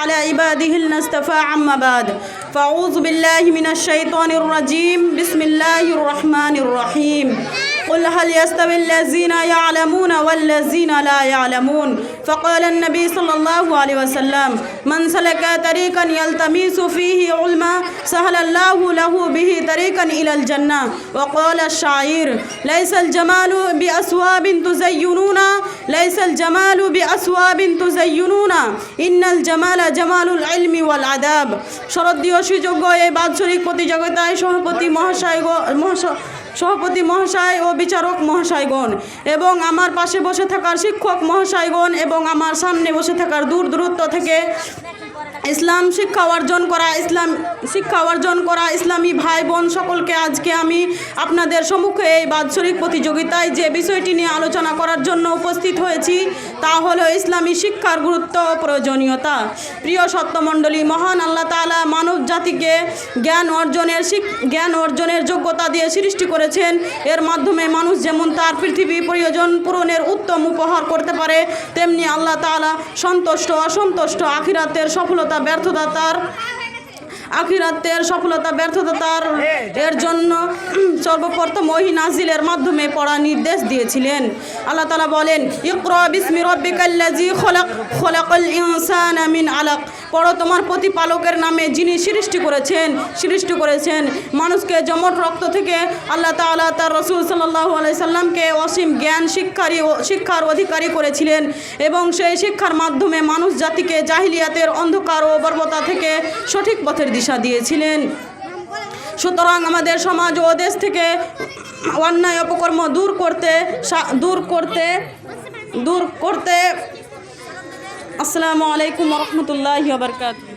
على عباده اصطفى أما بعد فأعوذ بالله من الشيطان الرجيم بسم الله الرحمن الرحيم قل هل يستوي الذين يعلمون والذين لا يعلمون فقال النبي صلى الله عليه وسلم من سلك طريقا يلتمس فيه علما سهل الله له به طريقا إلى الجنة وقال الشاعر ليس الجمال بأثواب تزينون ليس الجمال بأثواب تزينون إن الجمال جمال العلم والعذاب শরদীয় সুযোগ্য এই বাৎসরিক প্রতিযোগিতায় সভাপতি মহাশয় ও বিচারক মহাশয়গণ এবং আমার পাশে বসে থাকার শিক্ষক মহাশয়গণ এবং আমার সামনে বসে থাকার দূর দূরত্ব থেকে ইসলাম শিক্ষা অর্জন করা ইসলামী ভাই বোন সকলকে আজকে আমি আপনাদের সম্মুখে এই বাৎসরিক প্রতিযোগিতায় যে বিষয়টি নিয়ে আলোচনা করার জন্য উপস্থিত হয়েছি তা হলো ইসলামী শিক্ষার গুরুত্ব ও প্রয়োজনীয়তা। প্রিয় সত্যমণ্ডলী, মহান আল্লাহ তাআলা মানব জাতিকে জ্ঞান অর্জনের যোগ্যতা দিয়ে সৃষ্টি করেছেন। এর মাধ্যমে মানুষ যেমন তার পৃথিবী প্রয়োজন পূরণের উত্তম উপহার করতে পারে, তেমনি আল্লাহ তাআলা সন্তুষ্ট অসন্তুষ্ট আখিরাতের সফলতা ব্যর্থতার এর জন্য সর্বপ্রথম ওহী নাজিলের মাধ্যমে পড়া নির্দেশ দিয়েছিলেন। আল্লাহ তাআলা বলেন ইকরা বিসমি রাব্বিকাল্লাযী খলাকাল ইনসানা মিন আলাক, পড়ো তোমার প্রতিপালকের নামে যিনি সৃষ্টি করেছেন মানুষকে জমট রক্ত থেকে। আল্লাহ তাআলা তার রাসূল সাল্লাল্লাহু আলাইহি সাল্লামকে অসীম জ্ঞান শিক্ষার অধিকারী করেছিলেন এবং সেই শিক্ষার মাধ্যমে মানুষ জাতিকে জাহিলিয়াতের অন্ধকার ও বর্বরতা থেকে সঠিক পথের দিশা দিয়েছিলেন। সুতরাং আমাদের সমাজ ও দেশ থেকে অন্যায় অপকর্ম দূর করতে আসসালামু আলাইকুম ওয়া রাহমাতুল্লাহি ওয়া বারাকাতুহু।